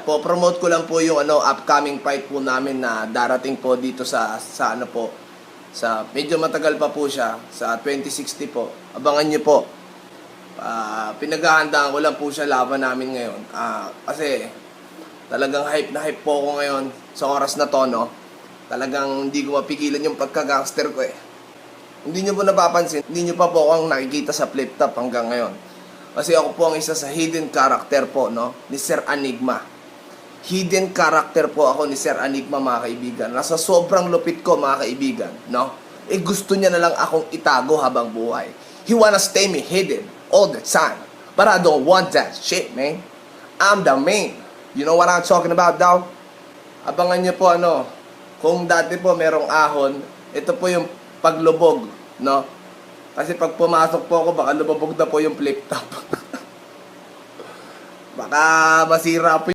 ipo-promote ko lang po yung upcoming fight po namin na darating po dito sa ano po, sa medyo matagal pa po siya, sa 2060 po. Abangan niyo po. Pinaghahandaan ko lang po siya laban namin ngayon. Kasi talagang hype na hype po ako ngayon sa oras na to, no? Talagang hindi ko mapigilan yung pagka-gangster ko eh. Hindi nyo po napapansin, hindi nyo pa po akong nakikita sa flip top hanggang ngayon. Kasi ako po ang isa sa hidden character po, no? Ni Sir Enigma. Hidden character po ako ni Sir Enigma, mga kaibigan. Nasa sobrang lupit ko, mga kaibigan, no? Eh gusto niya na lang akong itago habang buhay. He wanna stay me hidden all the time. But I don't want that shit, man. I'm the main. You know what I'm talking about, daw? Abangan niyo po, kung dati po merong ahon, ito po yung paglubog, no? Kasi pag pumasok po ako, baka lumabog na po yung flip top. Baka masira po